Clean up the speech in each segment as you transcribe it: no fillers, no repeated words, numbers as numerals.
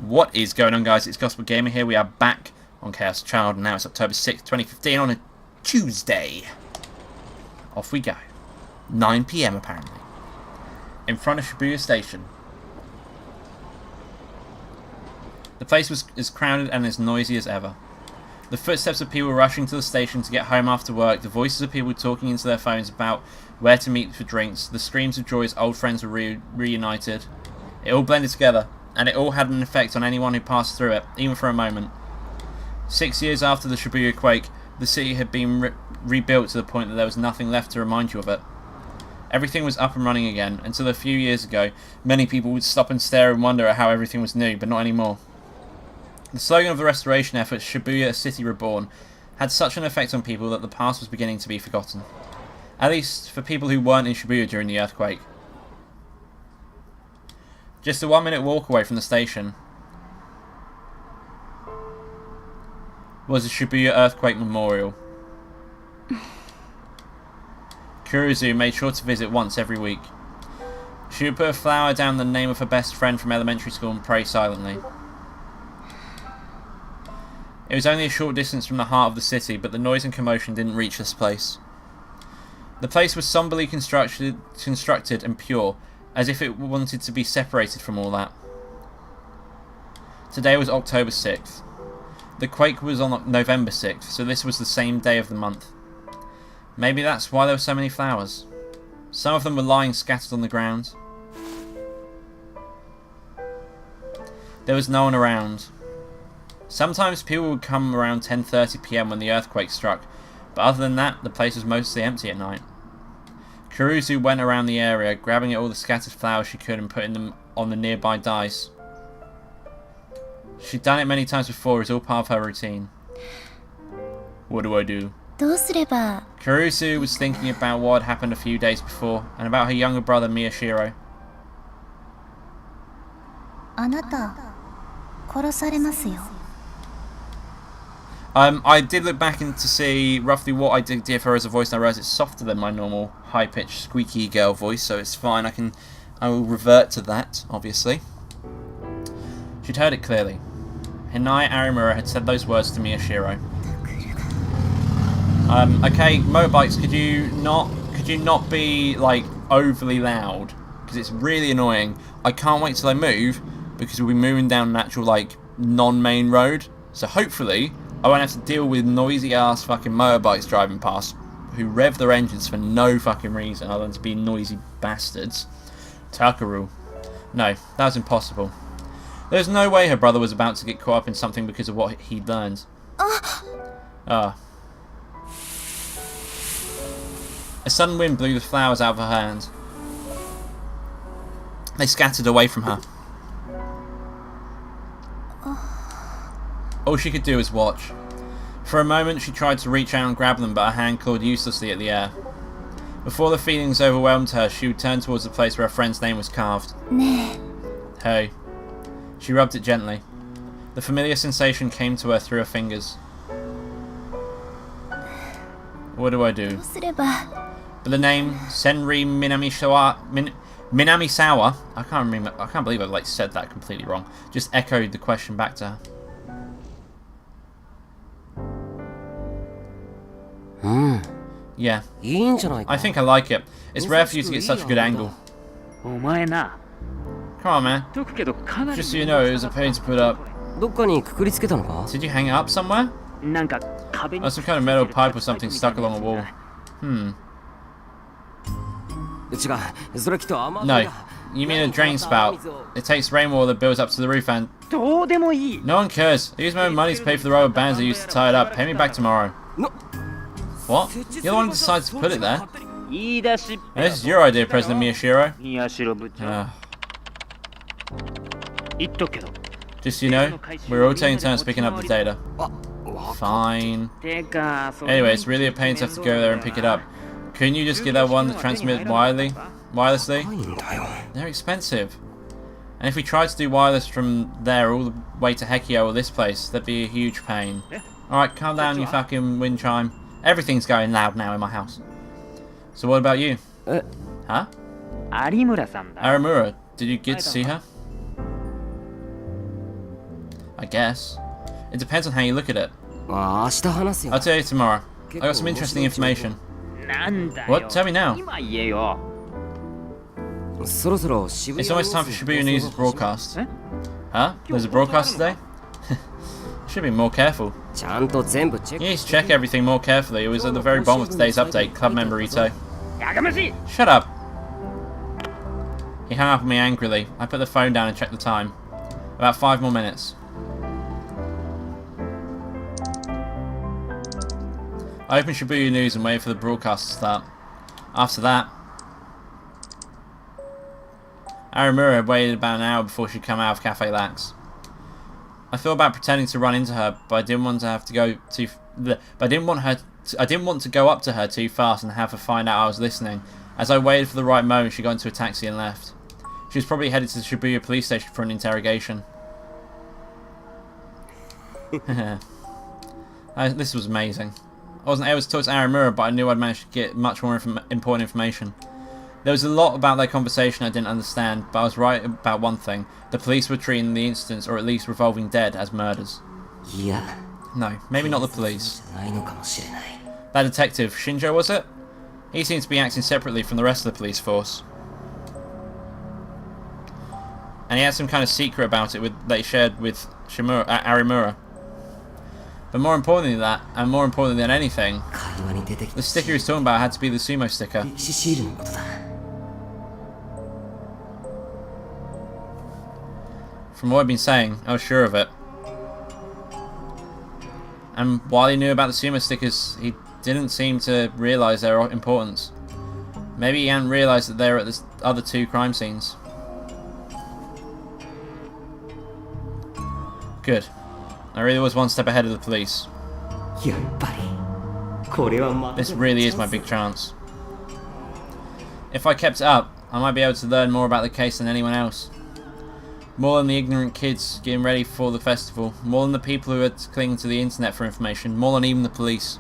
What is going on, guys? It's Gospel Gamer here. We are back on Chaos Child, and now it's October 6th, 2015 on a Tuesday. Off we go. 9 PM apparently. In front of Shibuya Station. The place was as crowded and as noisy as ever. The footsteps of people rushing to the station to get home after work, the voices of people talking into their phones about where to meet for drinks, the screams of joy as old friends were reunited. It all blended together, and it all had an effect on anyone who passed through it, even for a moment. 6 years after the Shibuya quake, the city had been rebuilt to the point that there was nothing left to remind you of it. Everything was up and running again. Until a few years ago, many people would stop and stare and wonder at how everything was new, but not anymore. The slogan of the restoration effort, Shibuya, a city reborn, had such an effect on people that the past was beginning to be forgotten. At least for people who weren't in Shibuya during the earthquake. Just a 1-minute walk away from the station was the Shibuya Earthquake Memorial. Kuruzu made sure to visit once every week. She would put a flower down the name of her best friend from elementary school and pray silently. It was only a short distance from the heart of the city, but the noise and commotion didn't reach this place. The place was somberly constructed and pure, as if it wanted to be separated from all that. Today was October 6th. The quake was on November 6th, so this was the same day of the month. Maybe that's why there were so many flowers. Some of them were lying scattered on the ground. There was no one around. Sometimes people would come around 10:30 PM when the earthquake struck, but other than that, the place was mostly empty at night. Kuruzu went around the area, grabbing at all the scattered flowers she could and putting them on the nearby dice. She'd done it many times before, it was all part of her routine. What do I do? Kuruzu was thinking about what had happened a few days before, and about her younger brother Miyashiro. I did look back to see roughly what I did give her as a voice, and I realised it's softer than my normal high-pitched, squeaky girl voice, so it's fine. I will revert to that, obviously. She'd heard it clearly. Hinai Arimura had said those words to Miyashiro. Okay, motorbikes, could you not be like overly loud? Because it's really annoying. I can't wait till I move, because we'll be moving down an actual like non-main road. So hopefully I won't have to deal with noisy ass fucking motorbikes driving past who rev their engines for no fucking reason other than to be noisy bastards. Takuru. No, that was impossible. There's no way her brother was about to get caught up in something because of what he'd learned. Ah. A sudden wind blew the flowers out of her hand. They scattered away from her. All she could do was watch. For a moment she tried to reach out and grab them, but her hand clawed uselessly at the air. Before the feelings overwhelmed her, she would turn towards the place where her friend's name was carved. Hey. She rubbed it gently. The familiar sensation came to her through her fingers. What do I do? But the name Senri Minamisawa, I can't believe I've said that completely wrong, just echoed the question back to her. Yeah, I think I like it. It's rare for you to get such a good angle. Come on, man. Just so you know, it was a pain to put up. Did you hang it up somewhere? Or some kind of metal pipe or something stuck along a wall. No, you mean a drain spout. It takes rainwater that builds up to the roof and... No one cares. I use my own money to pay for the rubber bands I used to tie it up. Pay me back tomorrow. What? You're the one who decides to put it there. This is your idea, President Miyashiro. Just so you know, we're all taking turns picking up the data. Fine. Anyway, it's really a pain to have to go there and pick it up. Couldn't you just get that one that transmits wirelessly? They're expensive. And if we tried to do wireless from there all the way to Hekio or this place, that'd be a huge pain. Alright, calm down, you fucking wind chime. Everything's going loud now in my house. So what about you? Huh? Arimura, did you get to see her? I guess. It depends on how you look at it. 明日話すよ I'll tell you tomorrow. I got some interesting information. What? Tell me now. 今言えよ。そろそろ渋 It's 谷 almost time for Shibuya News' broadcast. Huh? There's a broadcast today? Should be more careful. ちゃんと全部チェッ You ク need to check everything more carefully. It was at the very bottom of today's update, Club member Ito. やかましい。 Shut up! He hung up on me angrily. I put the phone down and checked the time. About 5 more minutes. I opened Shibuya News and waited for the broadcast to start. After that, Aramura had waited about an hour before she'd come out of Cafe Lax. I thought about pretending to run into her, but I didn't want to have to go too. But I didn't want to go up to her too fast and have her find out I was listening. As I waited for the right moment, she got into a taxi and left. She was probably headed to the Shibuya police station for an interrogation. This was amazing. I wasn't able to talk to Aramura, but I knew I'd managed to get much more important information. There was a lot about their conversation I didn't understand, but I was right about one thing. The police were treating the incidents, or at least revolving dead, as murders. いや No, maybe not the police. ないのかもしれない That detective, Shinjo, was it? He seemed to be acting separately from the rest of the police force. And he had some kind of secret about it that he shared with Arimura. But more importantly than that, and more importantly than anything, 会話に出てき the た sticker he was talking about had to be the sumo sticker. 歴史シールのことだ From what I'd been saying, I was sure of it. And while he knew about the sumo stickers, he didn't seem to realise their importance. Maybe he hadn't realised that they were at the other 2 crime scenes. Good. I really was one step ahead of the police. やっぱりこれはま This really is my big chance. If I kept it up, I might be able to learn more about the case than anyone else. More than the ignorant kids getting ready for the festival. More than the people who are clinging to the internet for information. More than even the police.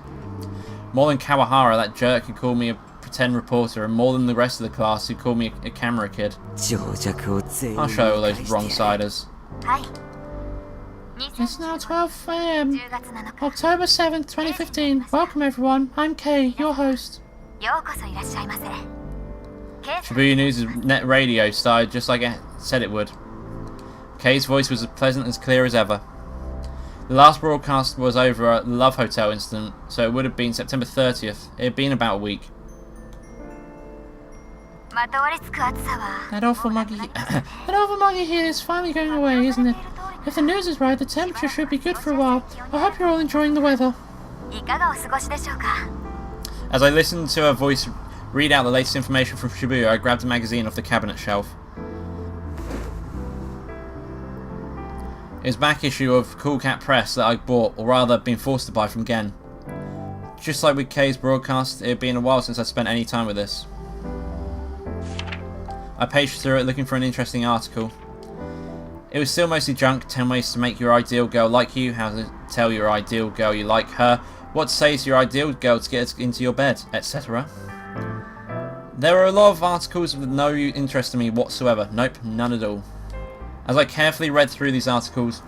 More than Kawahara, that jerk who called me a pretend reporter. And more than the rest of the class who called me a camera kid. 情弱を全員 I'll show all those wrong-siders. はい It's now 12 a.m. 10月7日 October 7th, 2015. Welcome everyone. I'm Kay, your host. ようこそいらっしゃいませ Shibuya News' net radio started just like it said it would. Kay's voice was as pleasant as clear as ever. The last broadcast was over at the Love Hotel incident, so it would have been September 30th. It had been about a week. まとわりつく暑さは That awful muggy heat is finally going away, isn't it? If the news is right, the temperature should be good for a while. I hope you're all enjoying the weather. いかがお過ごしでしょうか As I listened to her voice read out the latest information from Shibuya, I grabbed a magazine off the cabinet shelf. It was back issue of Cool Cat Press that I bought, or rather been forced to buy from Gen. Just like with Kay's broadcast, it had been a while since I'd spent any time with this. I paged through it looking for an interesting article. It was still mostly junk: 10 ways to make your ideal girl like you, how to tell your ideal girl you like her, what to say to your ideal girl to get into your bed, etc. There were a lot of articles with no interest to me whatsoever. Nope, none at all. As I carefully read through these articles,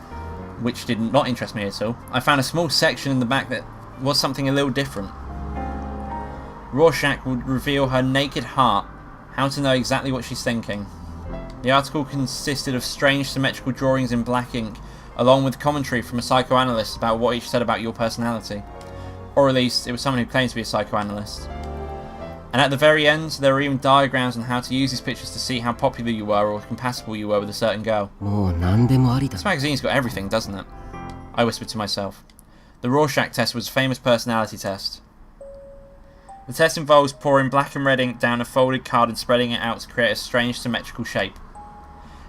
which did not interest me at all, I found a small section in the back that was something a little different. Rorschach would reveal her naked heart, how to know exactly what she's thinking. The article consisted of strange symmetrical drawings in black ink, along with commentary from a psychoanalyst about what each said about your personality. Or at least, it was someone who claimed to be a psychoanalyst. And at the very end, there were even diagrams on how to use these pictures to see how popular you were or compatible you were with a certain girl. もう何でもありだ This magazine's got everything, doesn't it? I whispered to myself. The Rorschach test was a famous personality test. The test involves pouring black and red ink down a folded card and spreading it out to create a strange symmetrical shape.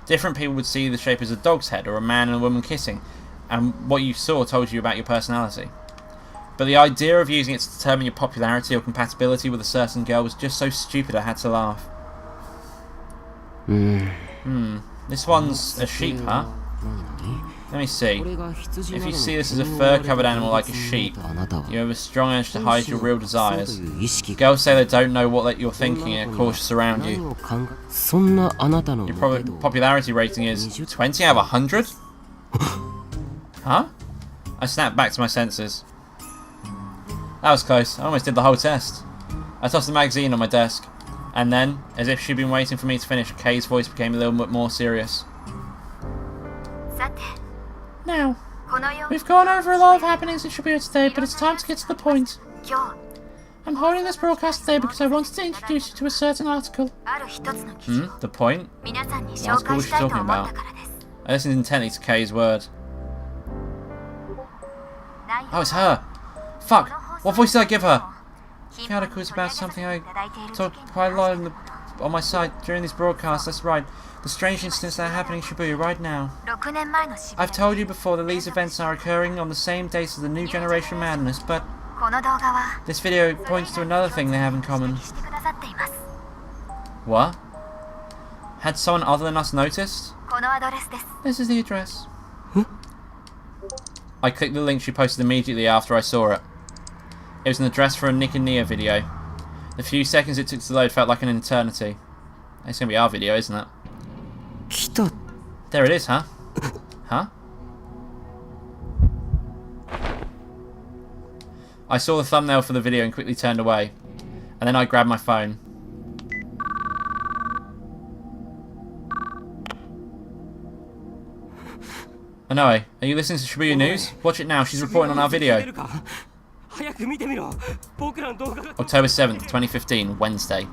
Different people would see the shape as a dog's head or a man and a woman kissing, and what you saw told you about your personality. But the idea of using it to determine your popularity or compatibility with a certain girl was just so stupid I had to laugh. This one's a sheep, huh? Let me see. If you see this as a fur-covered animal like a sheep, you have a strong urge to hide your real desires. Girls say they don't know what you're thinking and are cautious around you. そんなあなたの Your popularity rating is 20 out of 100? Huh? I snapped back to my senses. That was close. I almost did the whole test. I tossed the magazine on my desk. And then, as if she'd been waiting for me to finish, Kay's voice became a little bit more serious. Now, we've gone over a lot of happenings in Shibuya today, but it's time to get to the point. I'm holding this broadcast today because I wanted to introduce you to a certain article. The point? What article was she talking about? I listened intently to Kay's word. Oh, it's her! Fuck! What voice did I give her? The article is about something I talk quite a lot on my site during these broadcasts, that's right. The strange incidents that are happening in Shibuya right now. I've told you before that these events are occurring on the same days as the New Generation Madness, but this video points to another thing they have in common. What? Had someone other than us noticed? This is the address. Huh? I clicked the link she posted immediately after I saw it. It was an address for a Nick and Nia video. The few seconds it took to load felt like an eternity. It's going to be our video, isn't it? There it is, huh? Huh? I saw the thumbnail for the video and quickly turned away. And then I grabbed my phone. Anoe, are you listening to Shibuya News? Watch it now, she's reporting on our video. October 7th, 2015, Wednesday.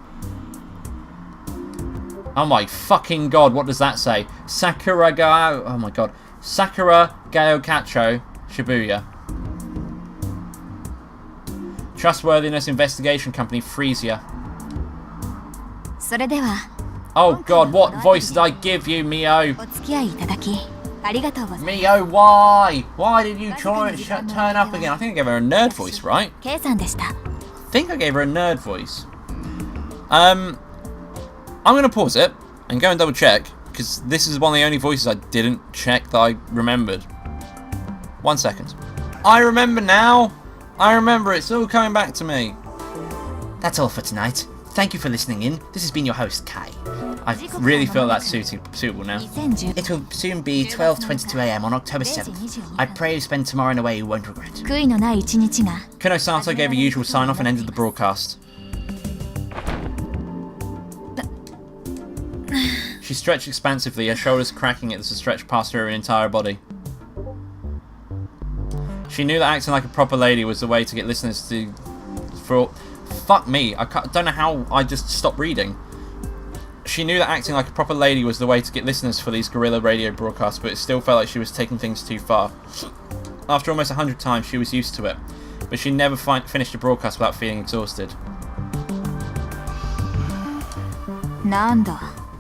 Oh my fucking god, what does that say? Sakura Gao... Oh my god. Sakura Gao Kacho, Shibuya. Trustworthiness investigation company, Freesia. Oh god, what voice did I give you, Mio? Mio, why? Why did you try and turn up again? I think I gave her a nerd voice, right? I think I gave her a nerd voice. I'm going to pause it and go and double check, because this is one of the only voices I didn't check that I remembered. 1 second. I remember now. I remember, it's all coming back to me. That's all for tonight. Thank you for listening in. This has been your host, Kai. I really feel that's suitable now. It will soon be 12:22 AM on October 7th. I pray you spend tomorrow in a way you won't regret. Kuno Sato gave a usual sign-off and ended the broadcast. She stretched expansively, her shoulders cracking as the stretch passed through her entire body. She knew that acting like a proper lady was the way to get listeners to... Fuck me, I don't know how I just stopped reading. She knew that acting like a proper lady was the way to get listeners for these guerrilla radio broadcasts, but it still felt like she was taking things too far. After almost 100 times, she was used to it, but she never finished a broadcast without feeling exhausted.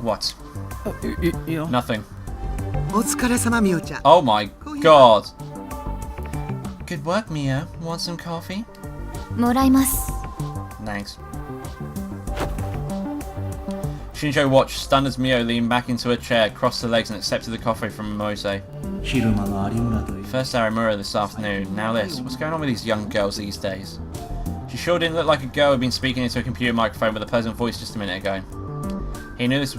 What? Nothing. Oh my god. Good work, Mio. Want some coffee? Thanks. Shinjo watched, stunned as Mio leaned back into her chair, crossed her legs and accepted the coffee from Mose. First Arimura this afternoon, now this. What's going on with these young girls these days? She sure didn't look like a girl who'd been speaking into a computer microphone with a pleasant voice just a minute ago. He knew this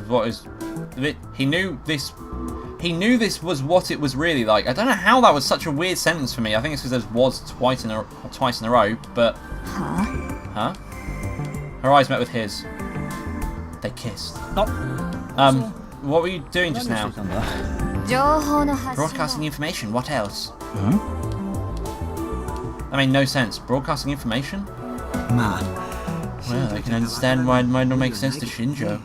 was what it was really like. I don't know how that was such a weird sentence for me. I think it's because there's was twice in a row, but... Huh? Her eyes met with his. They kissed. What were you doing just now? Broadcasting information, what else? That made no sense. Broadcasting information? Well, I can understand why it might not make sense to Shinjo.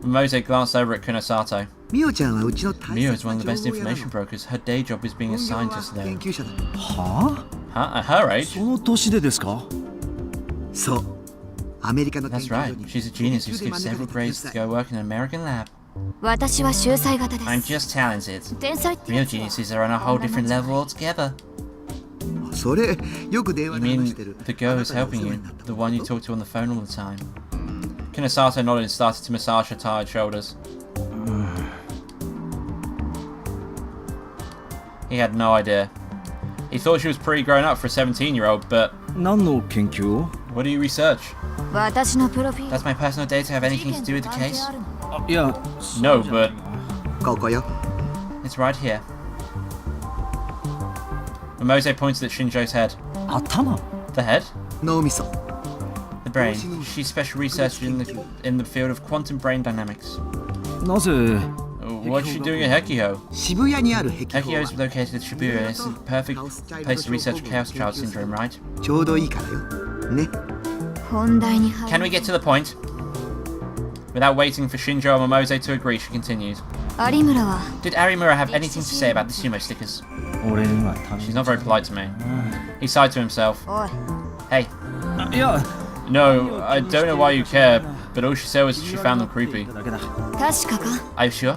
Mose glanced over at Kunosato. Mio is one of the best information brokers. Her day job is being a scientist though. Huh? At her age? That's right. She's a genius who skipped several grades to go work in an American lab. I'm just talented. Real geniuses are on a whole different level altogether. You mean the girl who's helping you? The one you talk to on the phone all the time? Kunosato nodded and started to massage her tired shoulders. He had no idea. He thought she was pretty grown up for a 17-year-old, but... What do you research? Does my personal data have anything to do with the case? No, but... It's right here. Momose pointed at Shinjo's head. 頭 The head? 脳みそ The brain. She's special researcher in the field of quantum brain dynamics. なぜ What's she doing at Hekiho? 渋谷にある壁 Hekiho 法 is located at Shibuya. It's the perfect place to research Chaos Child Syndrome, right? はちょうどいいからよね 本題に入 Can we get to the point? Without waiting for Shinjo or Momose to agree, she continued. 有村は Did Arimura have anything to say about the sumo stickers? 俺には頼 She's not very polite to me. He sighed to himself. おい Hey, いや no, I don't know why you care, but all she said was she found them creepy. だけだ確かか Are you sure?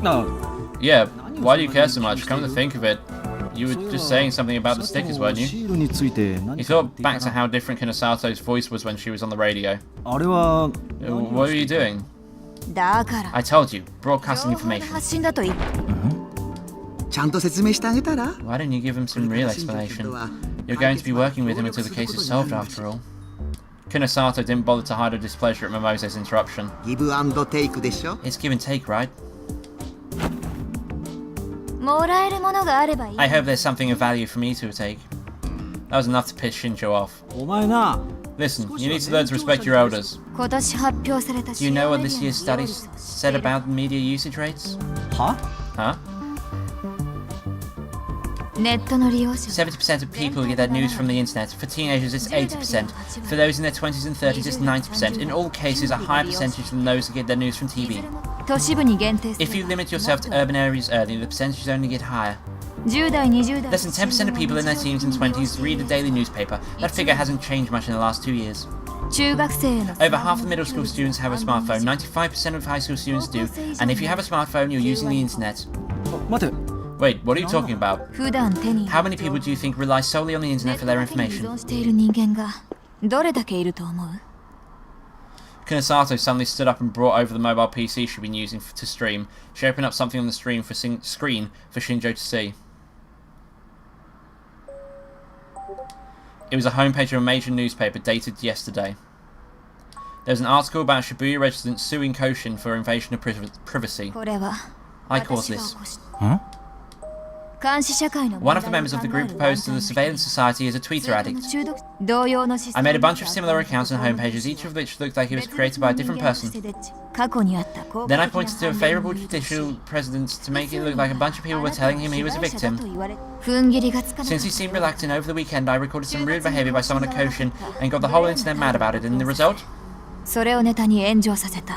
あ Yeah, why do you care so much? Come to think of it, you were just saying something about the stickers, weren't シ you? ールについて何 He か言っ thought ていた back to な how different Kunosato's voice was when she was on the radio. あれは What were you doing? だから I told you, 情 broadcasting 報の information. 発信だと言っちゃんと説明してあげたら Why don't you give him some real explanation? You're going to be working with him until the case is solved, after all. Kunosato didn't bother to hide her displeasure at Momose's interruption. ギブアンドテイクでしょ It's give and take, right? もらえるものがあればいい I hope there's something of value for me to take. That was enough to piss Shinjo off. お前な Listen, you need to learn to respect your elders. 今年発表された Do you know what this year's studies said about media usage rates? は Huh? ネットの利用者 70% of people get their news from the internet. For teenagers, it's 80%. For those in their 20s and 30s, it's 90%. In all cases, a higher percentage than those who get their news from TV. 都市部に限定す If you れば limit yourself to urban areas only, the percentages only get higher. 10代20代 Less than 10% of people in their teens and 20s read a daily newspaper. That figure hasn't changed much in the last 2 years. 中学生への Over half of middle school students have a smartphone, 95% of high school students do, and if you have a smartphone, you're using the internet. 待て Wait, what are you talking about? 普段手に How many people do you think rely solely on the ネ internet ッ for ト their だけに依 information? 存している人間がどれだけいると思う Kunosato suddenly stood up and brought over the mobile PC she'd been using to stream. She opened up something on the screen for Shinjo to see. It was a homepage of a major newspaper dated yesterday. There was an article about Shibuya residents suing Koshin for invasion of privacy. これは I caused 私が this. 起こした ん 監視社会の One 問 of the 題を members of the 考え group る proposed to the 団体 surveillance society as a ツ Twitter イート addict. の中毒同様のシステ I ム made a bunch of similar accounts and homepages, each of which looked like it was created by a different person. 過去にあった公 Then 開 I 的な pointed to a 犯罪 favourable に judicial precedent to make it look like a bunch of people were telling him he was a victim. 踏ん切りがつかなか Since っ he seemed reluctant over the weekend, I recorded some rude behaviour by someone at Koshin and got the whole internet mad about it, and the result たそれをネタに炎上させた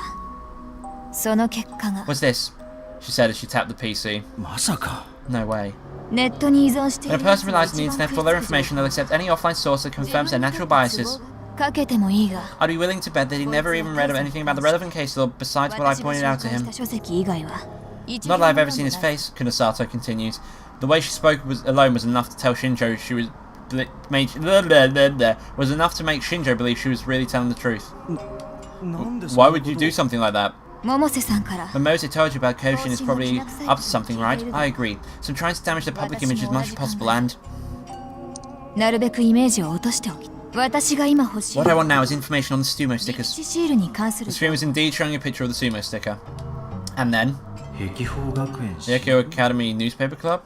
その結果が was this, she said as she tapped the PC. まさか No way. ネットに依存してい When る a person relies on the internet for their information, they'll accept any offline source that confirms their natural biases. かけてもいいが I'd be willing to bet that he never even read anything about the relevant case law besides what I 私が pointed 紹 out to 介し him. た書籍以外は Not that I've ever seen his face, Kunosato continues. The way she spoke alone was enough to tell Shinjo she was was enough to make Shinjo believe she was really telling the truth. なんで Why would you do something like that? 百瀬さんから Momose told you about Koshin is probably up to something, right? I agree. So trying to damage the public image as much as possible and... なるべくイメージを落としておき私が今欲しい What I want now is information on the sumo 歴 stickers. 史シールに関する The screen was indeed showing a picture of the sumo sticker. And then, 壁法学園 the Ekyo Academy newspaper club?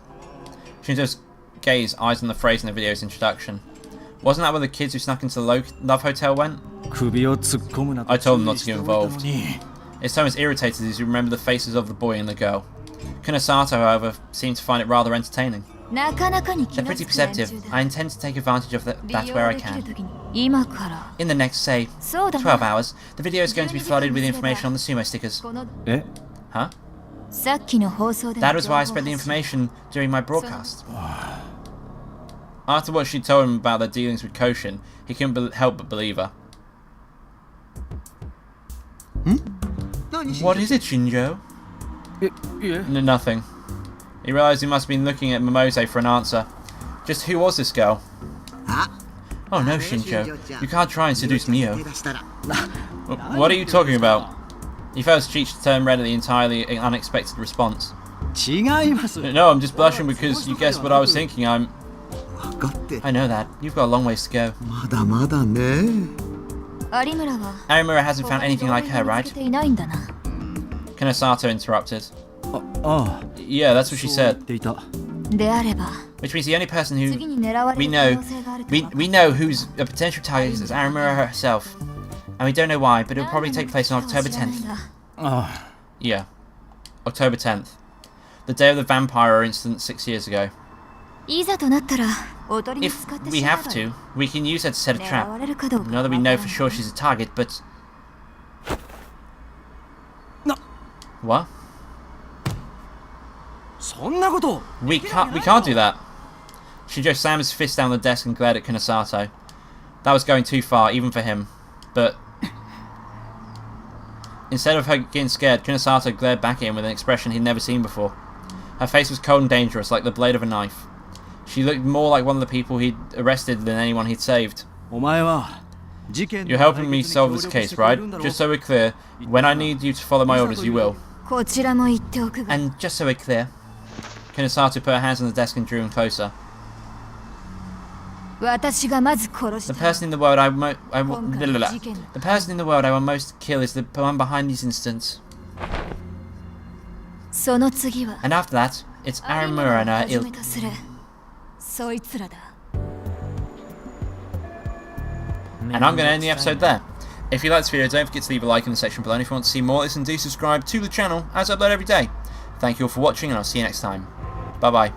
Shinjo's gaze eyes on the phrase in the video's introduction. Wasn't that where the kids who snuck into the Love Hotel went? 首を突っ込むな I told them not to get involved. に His tone was irritated as he remembered the faces of the boy and the girl. Kunosato, however, seemed to find it rather entertaining. なかなかに気 They're が pretty つく連中 perceptive. だ I intend to take advantage of that 利 where 用 I できる can. 時に今から In the next, say, そうだ 12 な hours, the video is going to be flooded with information on the sumo stickers. このえ Huh? さっきの放送での That was why I 情 spread the 報発信 information during my broadcast. After what she told him about their dealings with Koshin, he couldn't help but believe her. 何 What is it, Shinjo? いえ Nothing. He realised he must have been looking at Momose for an answer. Just who was this girl? あ Oh no, Shinjo. You can't try and seduce 手 Mio. 出したら What are you talking about? He felt his cheeks turn red at the entirely unexpected response. 違います No, I'm just blushing because you guessed what I was thinking.分かって I know that. You've got a long ways to go. まだまだね有村は Arimura hasn't found anything like her, 見 right? つけていないんだな Kunosato interrupted. ああ Yeah, that's what she そう言っ said. ていたであれば Which means the only person who 次に狙われ we る know 可能性があると we know who's a potential target is Aramura herself. And we don't know why, but it'll probably take place on October 10th. あ Yeah. October 10th. The day of the vampire incident 6 years ago. いざとなったらおとりに If 使って we しまえ have ば to, we can use her to set a 狙 trap. われるかどうか Not that we know for sure she's a target, but... No. What? そんなこと We can't do that. Shinjo slammed his fist down the desk and glared at Kunasato. That was going too far, even for him. But... Instead of her getting scared, Kunasato glared back at him with an expression he'd never seen before. Her face was cold and dangerous, like the blade of a knife. She looked more like one of the people he'd arrested than anyone he'd saved. お前は事件 You're helping me solve this case, right? Just so we're clear, when I need you to follow my orders, you will. こちらも言っておくが And just so we're clear, Kunasato put her hands on the desk and drew him closer. 私がまず殺し The た person in the world the person in the world I want most to kill is the one behind these incidents. その次は And after that, it's Aramura and her 初め ilk. とするそいつらだ And I'm going to end the episode there. If you like this video, don't forget to leave a like in the section below. And if you want to see more of this, then do subscribe to the channel, as I upload every day. Thank you all for watching, and I'll see you next time. Bye bye.